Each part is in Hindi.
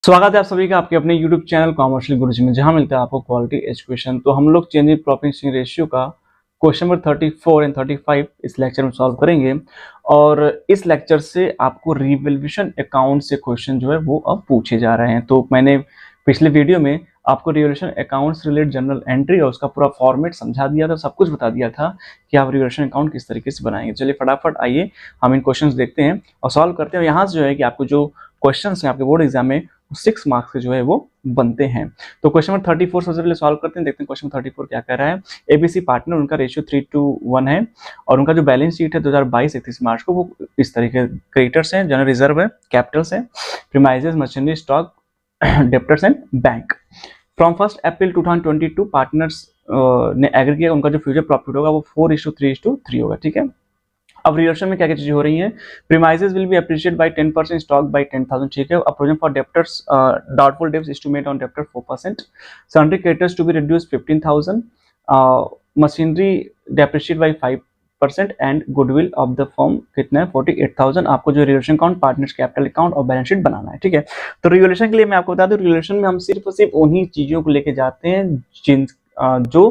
स्वागत है आप सभी का आपके अपने YouTube चैनल कॉमर्शियल गुरुजी में, जहां मिलता है आपको क्वालिटी एजुकेशन। तो हम लोग चेंज इन प्रॉफिट रेशियो का क्वेश्चन नंबर 34 एंड 35 इस लेक्चर में सॉल्व करेंगे। और इस लेक्चर से आपको रिवैल्यूएशन अकाउंट से क्वेश्चन जो है वो अब पूछे जा रहे हैं। तो मैंने पिछले वीडियो में आपको रिवैल्यूएशन अकाउंट से रिलेटेड जनरल एंट्री और उसका पूरा फॉर्मेट समझा दिया था, सब कुछ बता दिया था कि आप रिवैल्यूएशन अकाउंट किस तरीके से बनाएंगे। चलिए फटाफट आइए हम इन क्वेश्चन देखते हैं और सॉल्व करते हैं। यहाँ से जो है कि आपको जो क्वेश्चन हैं आपके बोर्ड एग्जाम में 6 मार्क्स के जो है वो बनते हैं। तो क्वेश्चन नंबर 34 सबसे पहले सॉल्व करते हैं, देखते हैं क्वेश्चन 34 क्या कह रहा है। एबीसी पार्टनर, उनका रेशियो 3:1 है और उनका जो बैलेंस शीट है 2022-31 मार्च को वो इस तरीके क्रेडिटर्स हैं, जनरल रिजर्व है, कैपिटल्स है, premises, machinery, stock, debtors and bank. From 1 April 2022 partners ने एग्री किया उनका जो फ्यूचर प्रॉफिट होगा वो 4:3:3 होगा। ठीक है, अब रिवर्शन में क्या क्या चीजें हो रही हैं। Premises will be appreciate by 10%, stock by 10,000। ठीक है, अब provision for debtors, doubtful debts estimate on debtor 4%, sundry creditors to be reduce 15,000, machinery depreciate by 5% and goodwill of the firm कितना है 48,000। आपको जो revaluation account, partners capital account और बैलेंस शीट बनाना है। ठीक है, तो रिवैल्यूएशन के लिए मैं आपको बता दूं, रिवैल्यूएशन में हम सिर्फ और सिर्फ उन्हीं चीजों को लेके जाते हैं जिन जो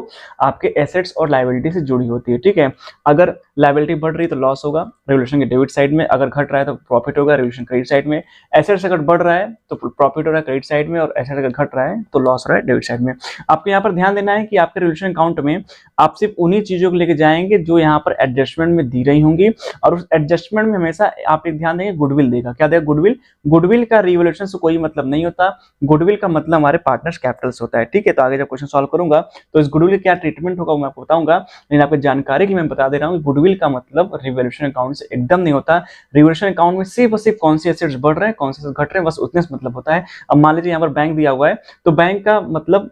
आपके एसेट्स और लायबिलिटी से जुड़ी होती है। ठीक है, अगर लायबिलिटी बढ़ रही है तो लॉस होगा रिवैल्यूएशन के डेबिट साइड में, अगर घट रहा है तो प्रॉफिट होगा रिवैल्यूएशन क्रेडिट साइड में। एसेट्स अगर बढ़ रहा है तो प्रॉफिट हो रहा है क्रेडिट साइड में, और एसेट्स अगर घट रहा है तो लॉस हो रहा है डेबिट साइड में। आपको यहाँ पर ध्यान देना है कि आपके रिवैल्यूएशन अकाउंट में आप सिर्फ उन्हीं चीजों को लेके जाएंगे जो यहाँ पर एडजस्टमेंट में दी रही होंगी, और उस एडजस्टमेंट में हमेशा आप एक ध्यान देंगे गुडविल देगा। क्या देगा? गुडविल। गुडविल का रिवैल्यूएशन से कोई मतलब नहीं होता, गुडविल का मतलब हमारे पार्टनर्स कैपिटल से होता है। ठीक है, तो आगे जब क्वेश्चन सॉल्व करूंगा तो इस गुडविल क्या ट्रीटमेंट होगा वो मैं आपको बताऊंगा, लेकिन आपको जानकारी की मैं बता दे रहा हूँ गुडविल का मतलब रिवैल्यूएशन अकाउंट से एकदम नहीं होता। रिवैल्यूएशन अकाउंट में सिर्फ और सिर्फ कौन सी एसेट्स बढ़ रहे हैं कौन से घट रहे हैं बस उतने से मतलब होता है। अब मान लीजिए यहाँ पर बैंक दिया हुआ है, तो बैंक का मतलब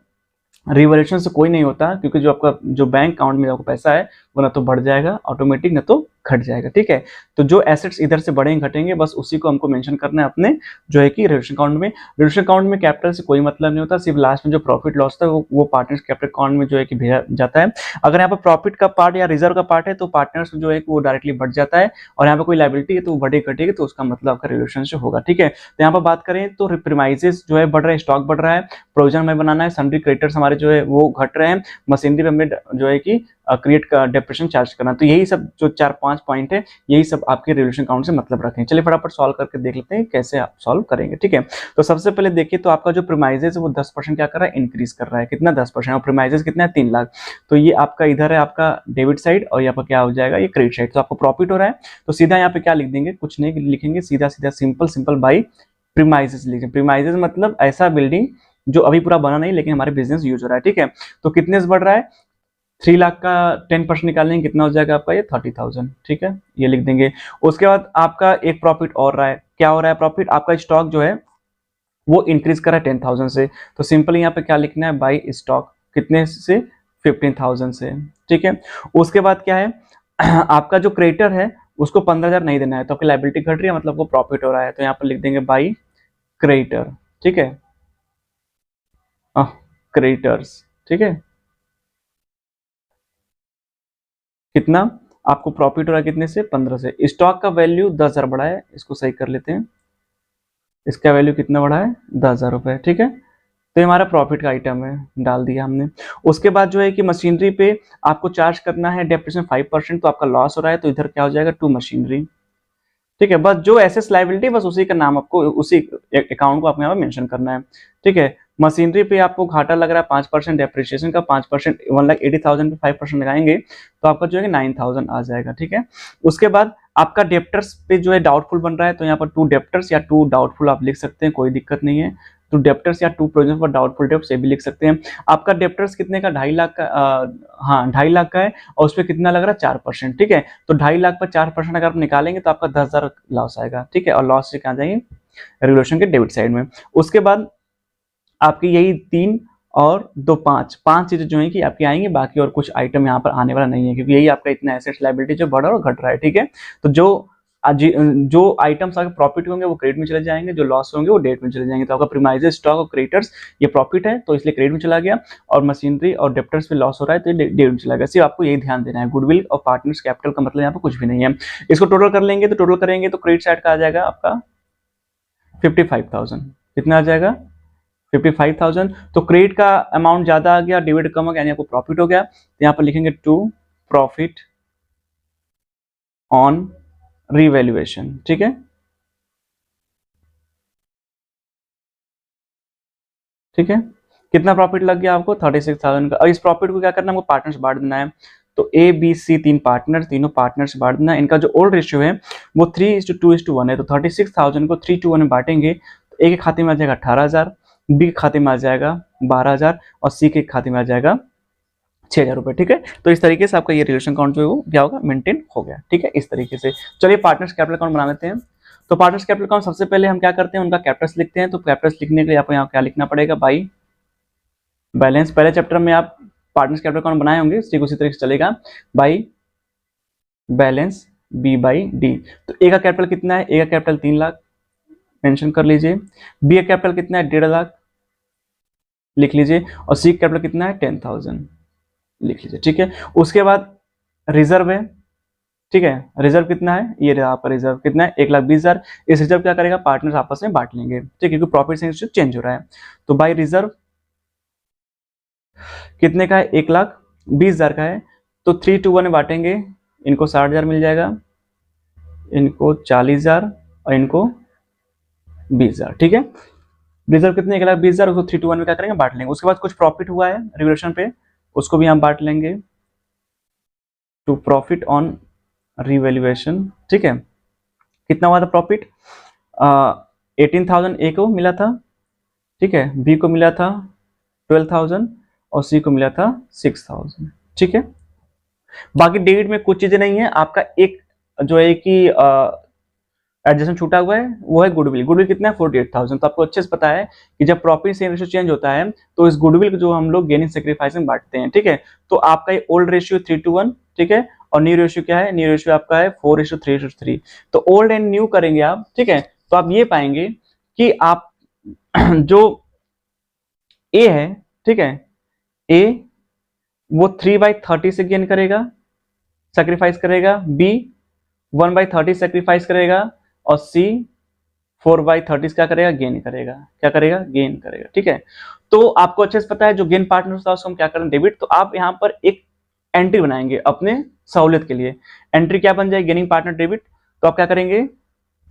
रिवैल्यूएशन से कोई नहीं होता, क्योंकि जो आपका जो बैंक अकाउंट में आपको पैसा है वो ना तो बढ़ जाएगा ऑटोमेटिक, ना तो घट जाएगा। ठीक है, तो जो एसेट्स इधर से बढ़ेंगे घटेंगे बस उसी को हमको मेंशन करना है अपने जो है कि रिवैल्यूएशन अकाउंट में। रिवैल्यूएशन अकाउंट में कैपिटल से कोई मतलब नहीं होता, सिर्फ लास्ट में जो प्रॉफिट लॉस था वो पार्टनर्स कैपिटल अकाउंट में जो है कि भेजा जाता है। अगर यहाँ पर प्रॉफिट का पार्ट या रिजर्व का पार्ट है तो पार्टनर्स जो है वो डायरेक्टली बढ़ जाता है, और यहाँ पर कोई लायबिलिटी है तो वो बढ़े घटेगी तो उसका मतलब आपका रिवैल्यूएशन से होगा। ठीक है, तो यहाँ पर बात करें तो प्रीमाइसेस जो है बढ़ रहा है, स्टॉक बढ़ रहा है, प्रोविजन हमें बनाना है, सन्ड्री क्रेडिटर्स हमारे जो है वो घट रहे हैं, मशीनरी पे हमें जो है कि क्रिएट का डेप्रिसिएशन चार्ज करना। तो यही सब जो 4-5 पॉइंट है यही सब आपके रिवैल्यूएशन अकाउंट से मतलब रखें। चलिए फटाफट सॉल्व करके देख लेते हैं कैसे आप सॉल्व करेंगे। ठीक है, तो सबसे पहले देखिए तो आपका जो प्रीमाइजेस है वो 10% क्या कर रहा है, इंक्रीज कर रहा है। कितना? 10%। और प्रीमाइजेस कितना है? 3 लाख। तो ये आपका इधर है आपका डेबिट साइड और यहाँ पर क्या हो जाएगा, ये क्रेडिट साइड। तो आपको प्रॉफिट हो रहा है तो सीधा यहाँ पे क्या लिख देंगे, कुछ नहीं लिखेंगे, सीधा सीधा सिंपल बाई प्रीमाइजेस लिखेंगे। प्रीमाइजेस मतलब ऐसा बिल्डिंग जो अभी पूरा बना नहीं लेकिन हमारे बिजनेस यूज हो रहा है। ठीक है, तो कितने से बढ़ रहा है, 3 लाख का 10% निकालेंगे कितना हो जाएगा आपका, ये 30,000। ठीक है, ये लिख देंगे। उसके बाद आपका एक प्रॉफिट और रहा है, क्या हो रहा है प्रॉफिट, आपका स्टॉक जो है वो इंक्रीज कर रहा है 10,000 से, तो सिंपल यहाँ पे क्या लिखना है, बाई स्टॉक कितने से, 15,000 से। ठीक है, उसके बाद क्या है आपका जो क्रेडिटर है उसको 15,000 नहीं देना है, तो आपकी लायबिलिटी घट रही है मतलब वो प्रॉफिट हो रहा है, तो यहाँ पर लिख देंगे बाई क्रेडिटर। ठीक है, क्रेडिटर्स। ठीक है, कितना आपको प्रॉफिट हो रहा है, कितने से, 15 से। स्टॉक का वैल्यू 10,000 बढ़ा है, इसको सही कर लेते हैं, इसका वैल्यू कितना बढ़ा है, 10,000 रुपए। ठीक है, तो ये हमारा प्रॉफिट का आइटम है, डाल दिया हमने। उसके बाद जो है कि मशीनरी पे आपको चार्ज करना है डेप्रिसिएशन 5%, तो आपका लॉस हो रहा है तो इधर क्या हो जाएगा, टू मशीनरी। ठीक है, बस जो एसेट्स लायबिलिटी बस उसी का नाम आपको उसी अकाउंट को आपको यहाँ पे मेंशन करना है। ठीक है, मशीनरी पे आपको घाटा लग रहा है 5% डेप्रिसिएशन का, 5% 1,80,000 पे 5% लगाएंगे तो आपका जो है 9,000 आ जाएगा। ठीक है, उसके बाद आपका डेप्टर्स पे जो है डाउटफुल बन रहा है, तो यहाँ पर 2 डेप्टर्स या 2 डाउटफुल आप लिख सकते हैं, कोई दिक्कत नहीं है। तो डेप्टर्स या 2 प्रोविजन फॉर डाउटफुल डेप्ट्स ये भी लिख सकते हैं। आपका डेप्टर्स कितने का, 2.5 लाख का, हाँ 2.5 लाख का है, और उस पर कितना लग रहा है, 4%। ठीक है, तो 2.5 लाख पर 4% अगर आप निकालेंगे तो आपका 10,000 लॉस आएगा। ठीक है, और लॉस से कहाँ जाएंगे, रेगुलेशन के डेबिट साइड में। उसके बाद आपकी यही 3 और 2 5 चीजें जो है कि आपकी आएंगी, बाकी और कुछ आइटम यहाँ पर आने वाला नहीं है, क्योंकि यही आपका इतना एसेट्स लायबिलिटी जो बढ़ और घट रहा है। ठीक है, तो जो आइटम्स आगे प्रॉफिट होंगे वो क्रेडिट में चले जाएंगे, जो लॉस होंगे वो डेबिट में चले जाएंगे। तो आपका प्रीमाइजेस, स्टॉक और क्रेडिटर्स ये प्रॉफिट है तो इसलिए क्रेडिट में चला गया, और मशीनरी और डेप्टर्स पे लॉस हो रहा है तो ये डेबिट में चला गया। सिर्फ आपको यही ध्यान देना है, गुडविल और पार्टनर्स कैपिटल का मतलब यहाँ पर कुछ भी नहीं है। इसको टोटल कर लेंगे तो टोटल करेंगे तो क्रेडिट साइड का आ जाएगा आपका 55,000। कितना आ जाएगा 55,000। तो क्रेडिट का अमाउंट ज्यादा आ गया, डेबिट कम हो गया, यानी आपको प्रॉफिट हो गया। तो यहाँ पर लिखेंगे टू प्रॉफिट ऑन रिवैल्यूएशन, ठीक है, ठीक है। कितना प्रॉफिट लग गया आपको 36,000 का। और इस प्रॉफिट को क्या करना है, हमको पार्टनर्स बांट देना है। तो ए बी सी तीन पार्टनर, तीनों पार्टनर्स बांट देना है। इनका जो ओल्ड रेशियो है वो 3:2:1 है। तो 36,000 को 3:1 में बांटेंगे तो ए के खाते में आ जाएगा 18,000, बी के खाते में आ जाएगा 12,000 और सी के खाते में आ जाएगा 6,000 रुपए, ठीक है। तो इस तरीके से आपका ये रिलेशन अकाउंट जो है वो क्या होगा, मेंटेन हो गया, ठीक है, इस तरीके से। चलिए पार्टनर्स कैपिटल अकाउंट बना लेते हैं। तो पार्टनर्स कैपिटल अकाउंट सबसे पहले हम क्या करते हैं, उनका कैपिटल्स लिखते हैं। तो कैपिटल्स लिखने के लिए आपको यहाँ क्या लिखना पड़ेगा, बाई बैलेंस। पहले चैप्टर में आप पार्टनर्स कैपिटल अकाउंट बनाए होंगे, ठीक उसी तरीके से चलेगा, by balance B by D. तो ए का कैपिटल कितना है, ए का कैपिटल 3 लाख मेंशन कर लीजिए। बी का कैपिटल कितना है 1.5 लाख लिख लीजिए। और सी का कैपिटल कितना है 10,000 लिख लीजिए, ठीक है। उसके बाद रिजर्व है, ठीक है, रिजर्व कितना है, ये रहा आपका रिजर्व कितना है 1,20,000। इस रिजर्व क्या करेगा, पार्टनर्स आपस में बांट लेंगे, ठीक है, क्योंकि प्रॉफिट से चेंज हो रहा है। तो बाई रिजर्व कितने का है, 1,20,000 का है। तो 3:1 में बांटेंगे, इनको 60,000 मिल जाएगा, इनको 40,000 और इनको 20,000, ठीक है। रिजर्व कितने 1,20,000, उसको 3:1 में क्या करेंगे, बांट लेंगे। उसके बाद कुछ प्रॉफिट हुआ है रिवोल्यूशन पे, उसको भी हम बांट लेंगे टू प्रॉफिट ऑन रिवैल्यूएशन, ठीक है। कितना हुआ था प्रॉफिट, 18,000 ए को मिला था, ठीक है, बी को मिला था 12,000 और सी को मिला था 6,000, ठीक है। बाकी डेबिट में कुछ चीजें नहीं है, आपका एक जो है कि एडजस्टमेंट छूटा हुआ है वो है गुडविल। गुडविल कितना है 48,000। तो आपको अच्छे से पता है कि जब प्रॉफिट सेम रेशियो चेंज होता है तो इस गुडविल को जो हम लोग गेनिंग सेक्रीफाइस में बांटते हैं, ठीक है। तो आपका ये ओल्ड रेशियो 3:1, ठीक है, और न्यू रेशियो क्या है, न्यू रेशियो आपका है 4:3:3। तो ओल्ड एंड न्यू करेंगे आप, ठीक है, तो आप ये पाएंगे कि आप जो ए है, ठीक है, ए वो 3/30 से गेन करेगा, सेक्रीफाइस करेगा, बी 1/30 सेक्रीफाइस करेगा और सी 4/30 क्या करेगा, गेन करेगा, क्या करेगा, गेन करेगा, ठीक है। तो आपको अच्छे से पता है जो गेन पार्टनर होता है उसको हम क्या करें, डेबिट। तो आप यहाँ पर एक एंट्री बनाएंगे अपने सहूलियत के लिए। एंट्री क्या बन जाएगी, गेनिंग पार्टनर डेबिट। तो आप क्या करेंगे,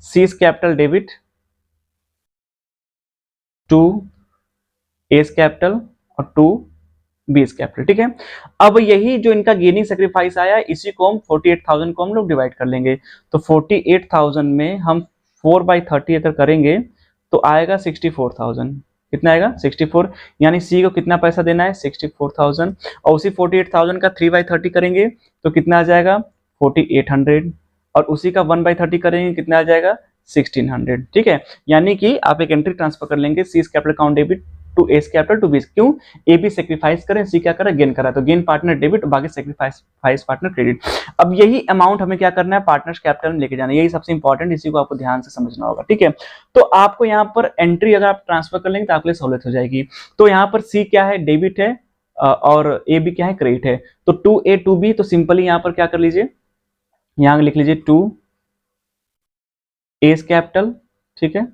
C's capital debit to S capital और टू बीस कैपिटल, ठीक है। अब यही जो इनका गेनिंग सेक्रीफाइस आया इसी को हम 48,000 को हम लोग डिवाइड कर लेंगे। तो 48,000 में हम 4/30 अगर करेंगे तो आएगा 64,000। कितना आएगा 64, यानी सी को कितना पैसा देना है 64,000। और उसी 48,000 का 3/30 करेंगे तो कितना आ जाएगा 4,800। और उसी का 1/30 करेंगे कितना आ जाएगा 1,600, ठीक है। यानी कि आप एक एंट्री ट्रांसफर कर लेंगे, C capital account debit to S capital to बीस। क्यों, ए बी सेक्रीफाइस करें, सी क्या करा, गेन करा। तो गेन पार्टनर डेबिट, बाकी सेक्रीफाइस पार्टनर क्रेडिट। अब यही अमाउंट हमें क्या करना है, पार्टनर्स कैपिटल में लेके जाना है, यही सबसे इंपॉर्टेंट, इसी को आपको ध्यान से समझना होगा, ठीक है। तो आपको यहाँ पर एंट्री अगर आप ट्रांसफर कर लेंगे तो आपके लिए सहूलियत हो जाएगी। तो यहाँ पर सी क्या है, डेबिट है, और ए बी क्या है, क्रेडिट है। तो 2A 2B, तो सिंपली यहाँ पर क्या कर लीजिए, यहाँ लिख लीजिए 2 एस कैपिटल, ठीक है,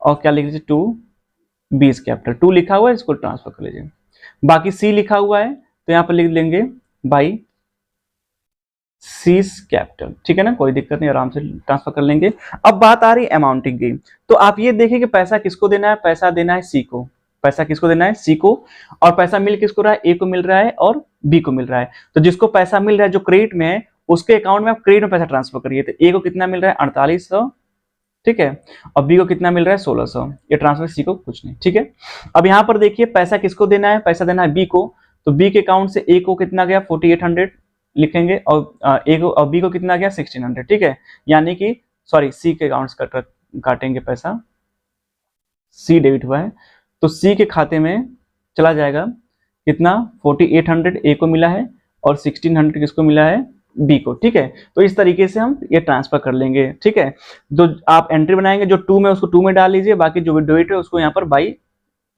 और क्या लिख लीजिए 2 बीस कैपिटल। 2 लिखा हुआ है, इसको ट्रांसफर कर लीजिए। बाकी सी लिखा हुआ है तो यहाँ पर लिख लेंगे बाई सीस कैपिटल, ठीक है ना, कोई दिक्कत नहीं, आराम से ट्रांसफर कर लेंगे। अब बात आ रही है अमाउंटिंग की। तो आप ये देखिए कि पैसा किसको देना है, पैसा देना है सी को, पैसा किसको देना है सी को। और पैसा मिल किसको रहा है, ए को मिल रहा है और बी को मिल रहा है। तो जिसको पैसा मिल रहा है जो क्रेडिट में है उसके अकाउंट में आप क्रेडिट में पैसा ट्रांसफर करिए। तो ए को कितना मिल रहा है 4800, ठीक है, और बी को कितना मिल रहा है 1600। ये ट्रांसफर सी को कुछ नहीं, ठीक है। अब यहां पर देखिए पैसा किसको देना है, पैसा देना है बी को। तो बी के अकाउंट से ए को कितना गया 4800 लिखेंगे, और ए को और बी को कितना गया 1600, ठीक है। यानी कि सॉरी सी के अकाउंट काटेंगे पैसा, सी डेबिट हुआ है तो सी के खाते में चला जाएगा कितना 4800 ए को मिला है और 1600 किसको मिला है बी को, ठीक है। तो इस तरीके से हम ये ट्रांसफर कर लेंगे, ठीक है। जो आप एंट्री बनाएंगे जो 2 में उसको 2 में डाल लीजिए, बाकी जो डेबिट है उसको यहाँ पर बाई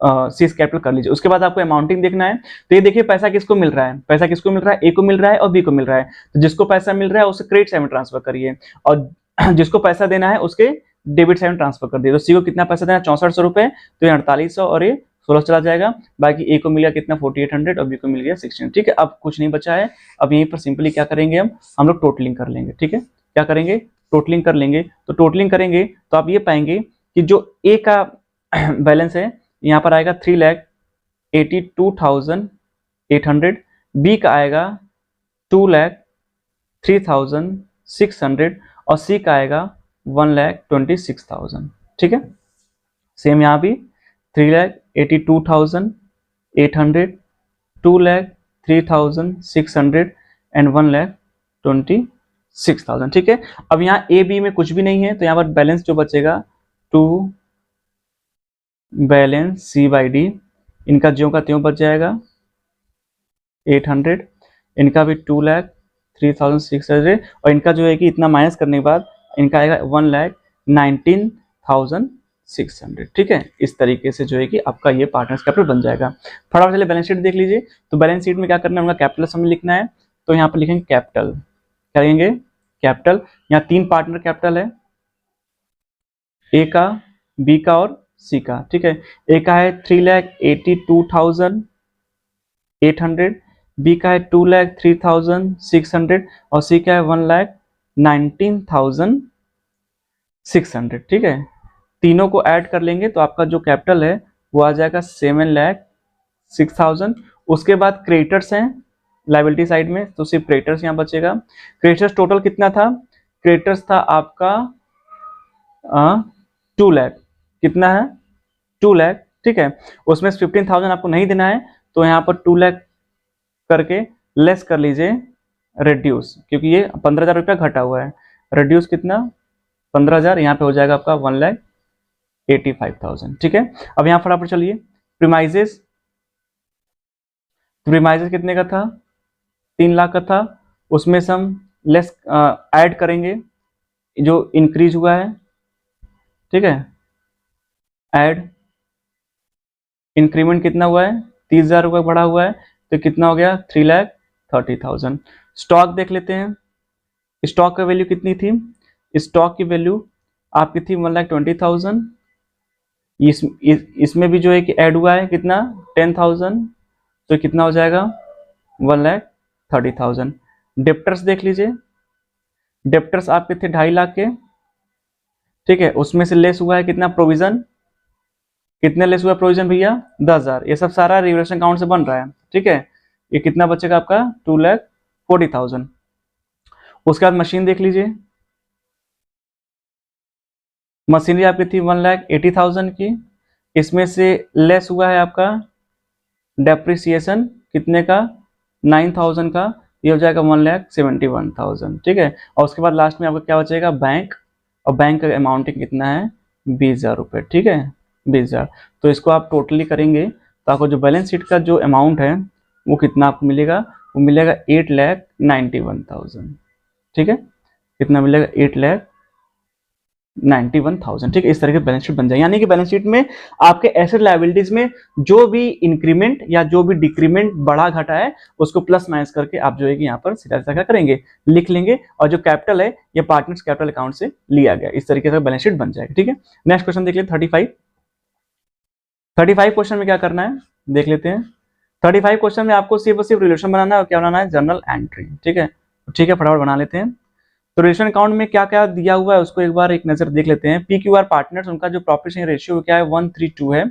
सीज कैपिटल कर लीजिए। उसके बाद आपको अमाउंटिंग देखना है। तो ये देखिए पैसा किसको मिल रहा है, पैसा किसको मिल रहा है, ए को मिल रहा है और बी को मिल रहा है। तो जिसको पैसा मिल रहा है उसे क्रेडिट साइड में ट्रांसफर करिए, और जिसको पैसा देना है उसके डेबिट साइड में ट्रांसफर कर दिया। तो सी को कितना पैसा देना, 6400 रुपये, तो ये 4800 और ये 16 चला जाएगा। बाकी ए को मिल गया कितना 4800 और बी को मिल गया 1600। ठीक है, अब कुछ नहीं बचा है। अब यहीं पर सिंपली क्या करेंगे, हम लोग टोटलिंग कर लेंगे। ठीक है, क्या करेंगे, टोटलिंग कर लेंगे। तो टोटलिंग करेंगे तो आप ये पाएंगे कि जो ए का बैलेंस है यहाँ पर आएगा 3,82,800, बी का आएगा 2,03,600 और सी का आएगा 1,26,000। ठीक है, सेम यहाँ भी 3,82,800, 2,03,600 एंड 1,26,000। ठीक है, अब यहाँ ए बी में कुछ भी नहीं है तो यहाँ पर बैलेंस जो बचेगा to balance C by D, इनका ज्यों का त्यों बच जाएगा 800, इनका भी 2,03,600 और इनका जो है कि इतना माइनस करने के बाद इनका आएगा 1,19,600। ठीक है, इस तरीके से जो है कि आपका ये पार्टनर्स कैपिटल बन जाएगा। फटाफट चलिए बैलेंस शीट देख लीजिए। तो बैलेंस शीट में क्या करना है, उनका कैपिटल सम लिखना है। तो यहाँ पर लिखेंगे कैपिटल, क्या लिखेंगे, कैपिटल। यहाँ 3 पार्टनर कैपिटल है, ए का, बी का और सी का। ठीक है, ए का है 3,82,800, बी का है 2,03,600 और सी का है 1,19,600। ठीक है, तीनों को ऐड कर लेंगे तो आपका जो कैपिटल है वो आ जाएगा 7,06,000। उसके बाद क्रेडिटर्स हैं लाइबिलिटी साइड में, तो सिर्फ क्रेडिटर्स यहाँ बचेगा। क्रेडिटर्स टोटल कितना था, क्रेडिटर्स था आपका 2 लाख, कितना है 2 लाख। ठीक है, उसमें 15,000 आपको नहीं देना है तो यहाँ पर 2 लाख करके लेस कर लीजिए रिड्यूस, क्योंकि ये 15,000 रुपया घटा हुआ है। रिड्यूस कितना 15,000, यहाँ पे हो जाएगा आपका 1,85,000। ठीक है, अब यहाँ फटाफट चलिए प्रीमाइजेस, प्रीमाइजेस कितने का था, 3 लाख का था। उसमें से हम लेस ऐड करेंगे जो इंक्रीज हुआ है। ठीक है, ऐड इंक्रीमेंट कितना हुआ है, 30,000 रुपये बढ़ा हुआ है तो कितना हो गया 3,30,000। स्टॉक देख लेते हैं, स्टॉक का वैल्यू कितनी थी, स्टॉक की वैल्यू आपकी थी 1,20,000। इसमें भी जो है कि ऐड हुआ है कितना 10,000, तो कितना हो जाएगा 1,30,000। डेप्टर्स देख लीजिए, डेप्टर्स आपके थे 2.5 लाख के। ठीक है, उसमें से लेस हुआ है कितना प्रोविजन, कितने लेस हुआ प्रोविजन भैया 10,000। ये सब सारा रिवैल्यूएशन अकाउंट से बन रहा है। ठीक है, ये कितना बचेगा आपका 2,40,000। उसके बाद मशीन देख लीजिए, मशीनरी आपकी थी 1,80,000 की। इसमें से लेस हुआ है आपका डेप्रिसिएशन कितने का 9,000 का, ये हो जाएगा 1,71,000। ठीक है, और उसके बाद लास्ट में आपका क्या बचेगा बैंक, और बैंक का अमाउंटिंग कितना है 20,000 रुपये। ठीक है, 20,000। तो इसको आप टोटली करेंगे तो आपको जो बैलेंस शीट का जो अमाउंट है वो कितना आपको मिलेगा, वो मिलेगा 8,91,000। ठीक है, कितना मिलेगा 8,91,000। ठीक है, इस तरह की बैलेंस शीट बन जाए। यानी कि बैलेंस शीट में आपके एसेट लायबिलिटीज में जो भी इंक्रीमेंट या जो भी डिक्रीमेंट बढ़ा घटा है उसको प्लस माइनस करके आप जो है कि यहाँ पर सीधा क्या करेंगे लिख लेंगे, और जो कैपिटल है ये पार्टनर्स कैपिटल अकाउंट से लिया गया। इस तरीके से बैलेंस शीट बन जाएगा। ठीक है, नेक्स्ट क्वेश्चन देख लेते 35 क्वेश्चन में क्या करना है देख लेते हैं। 35 क्वेश्चन में आपको सिर्फ और सिर्फ रिलेशन बनाना है और क्या बनाना है जर्नल एंट्री। ठीक है, फटाफट बना लेते हैं। तो रिलेशन अकाउंट में क्या क्या दिया हुआ है उसको एक बार एक नजर देख लेते हैं। PQR पार्टनर्स, उनका जो प्रॉफिट शेयरिंग रेशियो क्या है 1:3 है।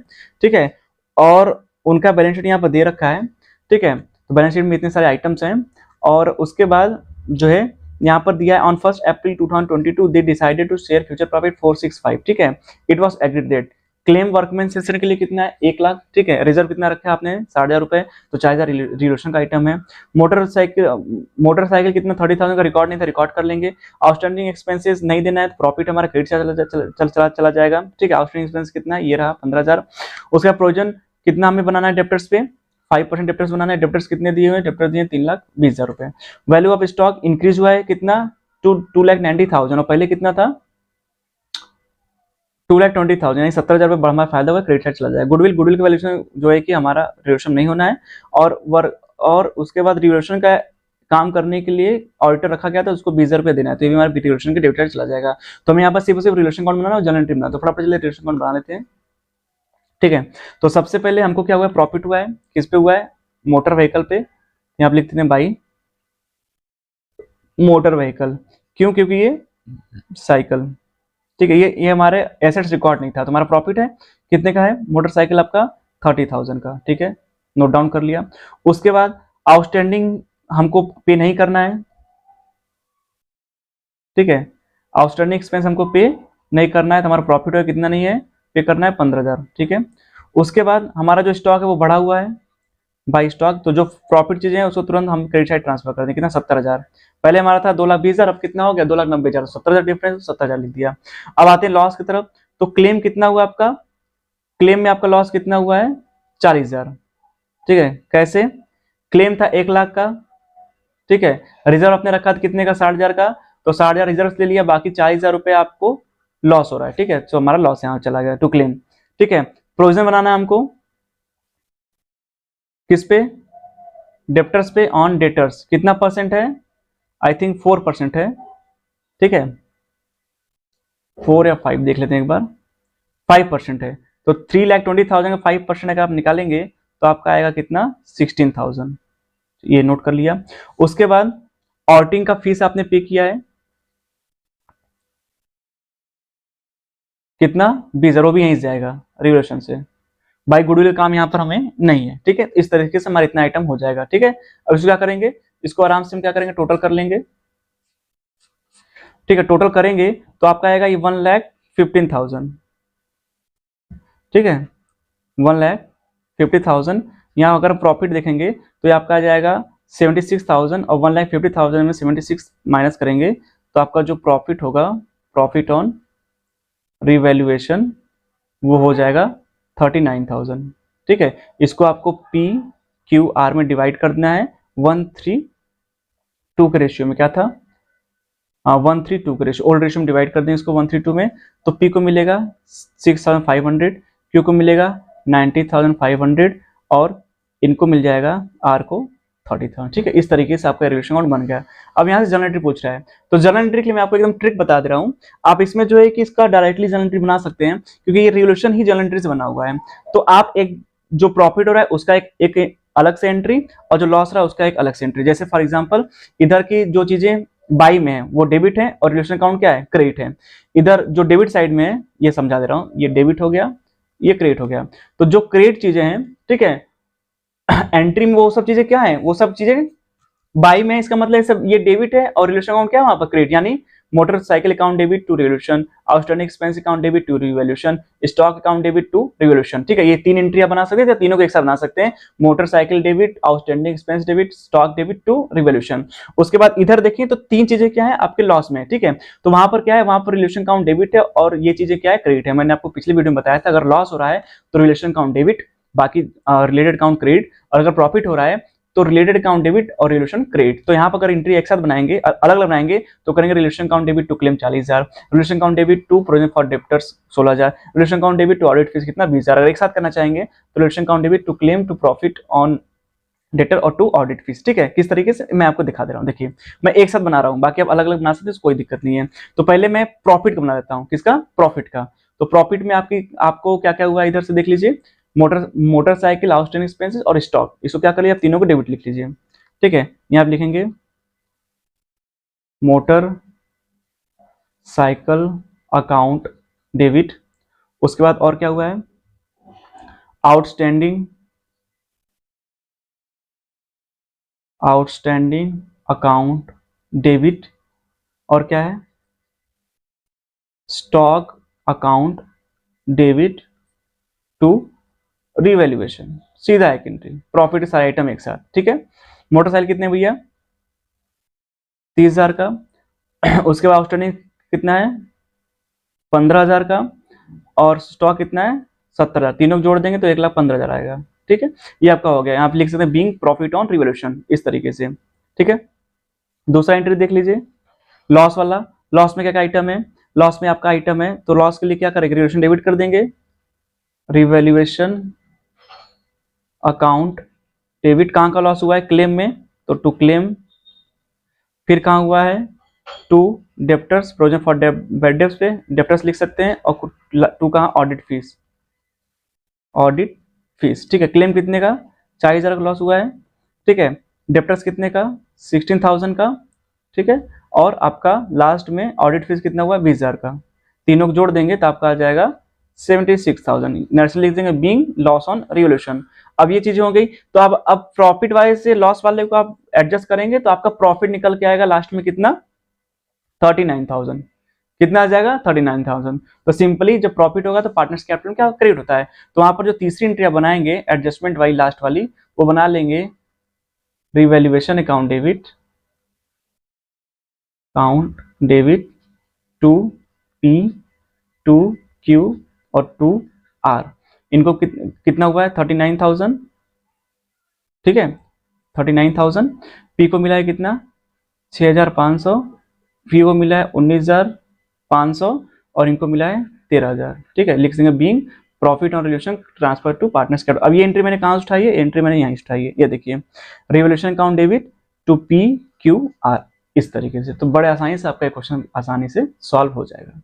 ठीक है, और उनका बैलेंस शीट यहाँ पर दे रखा है। ठीक है, तो बैलेंस शीट में इतने सारे आइटम्स हैं और उसके बाद जो है यहाँ पर दिया है on 1 April 2022 they decided to share future profit 465। ठीक है, it was agreed date. Claim workman session के लिए कितना है 1 लाख। ठीक है, रिजर्व कितना रखा है आपने 60,000 रुपए, तो 4,000 रिलेशन का आइटम है। मोटरसाइकिल कितना 30,000 का रिकॉर्ड नहीं था, रिकॉर्ड कर लेंगे। आउटस्टैंडिंग एक्सपेंसेस नहीं देना है तो प्रॉफिट हमारा क्रेडिट चला जाएगा। ठीक है, आउटस्टैंडिंग एक्सपेंस कितना है ये रहा 15,000। उसका प्रोविजन कितना हमें बनाना है डेप्टर्स पे 5% डेप्टर्स बनाना है। डेप्टर्स कितने दिए हुए, डेप्टर्स दिए 3,20,000 रुपए। वैल्यू ऑफ स्टॉक इंक्रीज हुआ है कितना 2,90,000 और पहले कितना था 2,20,000, यानी 70,000 रुपये बढ़ा फायदा हुआ, क्रेडिट साइड चला जाएगा। गुडविल का वैल्यूएशन जो है कि हमारा रिवैल्यूएशन नहीं होना है, और उसके बाद रिवैल्यूएशन का काम करने के लिए ऑडिटर रखा गया था, उसको 20,000 रुपये देना है, तो ये भी हमारे रिवोल्यूशन के डेबिट साइड चला जाएगा। तो हमें यहाँ पर सिर्फ रिवोल्यूशन अकाउंट बनाना है और जनरल एंट्री बनाना है, तो फटाफट चलिए रिवोल्यूशन अकाउंट बना लेते हैं। ठीक है, तो सबसे पहले हमको क्या हुआ है, प्रॉफिट हुआ है, किस पे हुआ है, मोटर व्हीकल पे। यहाँ पे लिखते हैं बाई मोटर व्हीकल, क्यों, क्योंकि ये साइकिल। ठीक है, ये हमारे एसेट्स रिकॉर्ड नहीं था, तो हमारा प्रॉफिट है कितने का है, मोटरसाइकिल आपका 30,000 का। ठीक है, नोट डाउन कर लिया। उसके बाद आउटस्टैंडिंग हमको पे नहीं करना है। ठीक है, आउटस्टैंडिंग एक्सपेंस हमको पे नहीं करना है, तो हमारा प्रॉफिट है कितना नहीं है, पे करना है 15,000। ठीक है, उसके बाद हमारा जो स्टॉक है वो बढ़ा हुआ है बाई स्टॉक, तो जो प्रॉफिट चीजें हैं उसको तुरंत हम क्रेडिट साइड ट्रांसफर कर दें, कितना 70,000। पहले हमारा था 2,20,000, अब कितना हो गया 2,90,000, 70,000 डिफरेंस, 70,000 लिख दिया। अब आते हैं लॉस की तरफ, तो क्लेम कितना हुआ आपका, क्लेम में आपका लॉस कितना हुआ है 40,000। ठीक है, कैसे, क्लेम था 1,00,000 का। ठीक है, रिजर्व आपने रखा था कितने का, 60,000 का, तो 60,000 रिजर्व ले लिया, बाकी 40,000 रुपए आपको लॉस हो रहा है। ठीक है, तो हमारा लॉस यहाँ चला गया टू क्लेम। ठीक है, प्रोविजन बनाना है हमको किस पे, डेप्टर्स पे ऑन डेटर्स, कितना परसेंट है, आई थिंक 4% है। ठीक है, 4 या 5 देख लेते हैं एक बार, 5% है, तो 3,20,000 का 5% अगर आप निकालेंगे तो आपका आएगा कितना 16,000। ये नोट कर लिया। उसके बाद ऑडिटिंग का फीस आपने पे किया है कितना 20,000, वो भी यहीं से जाएगा रिवोल्यूशन से। बाई गुडविल का काम यहाँ पर हमें नहीं है। ठीक है, इस तरीके से हमारा इतना आइटम हो जाएगा। ठीक है, अब इसको क्या करेंगे, इसको आराम से हम क्या करेंगे, टोटल कर लेंगे। ठीक है, टोटल करेंगे तो आपका आएगा ये 1,15,000। ठीक है, 1,50,000। यहाँ अगर प्रॉफिट देखेंगे तो ये आपका आ जाएगा 76,000, और 1,50,000 में 76 माइनस करेंगे तो आपका जो प्रॉफिट होगा, प्रॉफिट ऑन रिवैल्यूएशन, वो हो जाएगा 39,000। ठीक है, इसको आपको पी क्यू आर में डिवाइड कर देना है, 1:3:2 के रेशियो में, क्या था 1:3:2 के रेशियो, ओल्ड रेशियो में डिवाइड कर दें इसको 1:3:2 में, तो पी को मिलेगा 6,500, क्यू को मिलेगा 90,500, और इनको मिल जाएगा आर को 30,000। ठीक है, इस तरीके से आपका रिलेशन अकाउंट बन गया। अब यहाँ से जर्नल एंट्री पूछ रहा है, तो जर्नल एंट्री के लिए मैं आपको एकदम ट्रिक बता दे रहा हूँ। आप इसमें जो है कि इसका डायरेक्टली जर्नल एंट्री बना सकते हैं, क्योंकि ये रिवोल्यूशन ही जर्नल एंट्री से बना हुआ है। तो आप एक जो प्रॉफिट हो रहा है उसका एक अलग से एंट्री, और जो लॉस रहा है उसका एक अलग से एंट्री। जैसे फॉर एग्जाम्पल इधर की जो चीजें बाई में है वो डेबिट है, और रिलेशन अकाउंट क्या है, क्रेडिट है। इधर जो डेबिट साइड में है, ये समझा दे रहा हूँ, ये डेबिट हो गया, ये क्रेडिट हो गया। तो जो क्रेडिट चीजें हैं, ठीक है, एंट्री में वो सब चीजें क्या है, वो सब चीजें बाई में, इसका मतलब सब ये डेबिट है, और रिवोल्यूशन अकाउंट क्या है वहां पर क्रेडिट, यानी motorcycle account debit to revolution, outstanding expense account debit to revolution, stock account debit to revolution. ठीक है, ये 3 एंट्री आप बना सकते हैं, तीनों को एक साथ बना सकते हैं, motorcycle debit, outstanding expense debit, stock debit to revolution. उसके बाद इधर देखिए तो 3 चीजें क्या है आपके लॉस में। ठीक है, तो वहां पर क्या है, वहां पर रिवोल्यूशन अकाउंट डेबिट है, और ये चीजें क्या है, क्रेडिट है। मैंने आपको पिछले वीडियो में बताया था, अगर लॉस हो रहा है तो रिवोल्यूशन अकाउंट डेबिट, बाकी रिलेटेड अकाउंट क्रेडिट, और अगर प्रॉफिट हो रहा है तो रिलेटेड अकाउंट डेबिट और रिलेशन क्रेडिट। तो यहाँ पर अगर एंट्री एक साथ बनाएंगे, अलग अलग बनाएंगे, तो करेंगे revaluation account debit to claim 40,000, revaluation account debit to provision for debtors 16,000, revaluation account debit to audit fees कितना 20,000। अगर एक साथ करना चाहेंगे तो revaluation account debit to claim to profit on debtor और टू ऑडिट फीस। ठीक है, किस तरीके से मैं आपको दिखा दे रहा हूँ। देखिए मैं एक साथ बना रहा हूँ, बाकी आप अलग अलग बना सकते हैं, कोई दिक्कत नहीं है। तो पहले मैं प्रॉफिट का बना देता हूँ, किसका, प्रॉफिट का। तो प्रॉफिट में आपको क्या क्या हुआ इधर से देख लीजिए, मोटरसाइकिल, आउटस्टैंडिंग एक्सपेंसेस और स्टॉक, इसको क्या कर लिया, तीनों को डेबिट लिख लीजिए। ठीक है, यहाँ आप लिखेंगे मोटर साइकिल अकाउंट डेबिट। उसके बाद और क्या हुआ है, आउटस्टैंडिंग अकाउंट डेबिट, और क्या है, stock account debit to revaluation. सीधा एक एंट्री, प्रॉफिट सारे आइटम एक साथ। ठीक है, मोटरसाइकिल कितने भैया 30,000 का, उसके बाद आउटस्टैंडिंग कितना है 15,000 का, और स्टॉक कितना है 70,000, तीनों जोड़ देंगे तो 1,15,000 आएगा। ठीक है, ये आपका हो गया। यहाँ पे लिख सकते हैं बीइंग प्रॉफिट ऑन रिवोल्यूशन, इस तरीके से। ठीक है, दूसरा एंट्री देख लीजिए, लॉस वाला। लॉस में क्या क्या आइटम है, लॉस में आपका आइटम है, तो लॉस के लिए क्या करेंगे, रिवोल्यूशन डेबिट कर देंगे, रिवैल्यूएशन अकाउंट डेबिट। कहाँ का लॉस हुआ है, क्लेम में, तो टू क्लेम फिर कहाँ हुआ है, to debtors, provision for bad debts पे डेप्टर्स लिख सकते हैं, और टू कहाँ, ऑडिट फीस, ऑडिट फीस, ठीक है। क्लेम कितने का, 40,000 का लॉस हुआ है, ठीक है। डेप्टर्स कितने का, 16,000 का, ठीक है। और आपका लास्ट में ऑडिट फीस कितना हुआ, 20,000 का। तीनों को जोड़ देंगे तो आपका आ जाएगा 76,000। नेक्स्ट लिख देंगे बीइंग लॉस ऑन रिवोल्यूशन। अब ये चीजें हो गई, तो अब प्रॉफिट वाइज से लॉस वाले को आप एडजस्ट करेंगे तो आपका प्रॉफिट निकल के आएगा लास्ट में कितना, 39,000। कितना आ जाएगा, 39,000। तो सिंपली जब प्रॉफिट होगा तो पार्टनर्स कैपिटल क्या क्रिएट होता है। तो वहां पर जो तीसरी एंट्री बनाएंगे एडजस्टमेंट वाली लास्ट वाली, वो बना लेंगे revaluation account debit, account debit to P, to Q और टू आर। इनको कितना हुआ है, 39,000, ठीक है। 39,000, पी को मिला है कितना, 6,500, पी को मिला है 19,500 और इनको मिला है 13,000, ठीक है। लिख देंगे being profit on revaluation transfer to partners capital. अब ये एंट्री मैंने कहाँ उठाई है, एंट्री मैंने यहाँ उठाई है, ये देखिए revaluation account debit to P Q R, इस तरीके से। तो बड़े आसानी से आपका क्वेश्चन आसानी से सॉल्व हो जाएगा।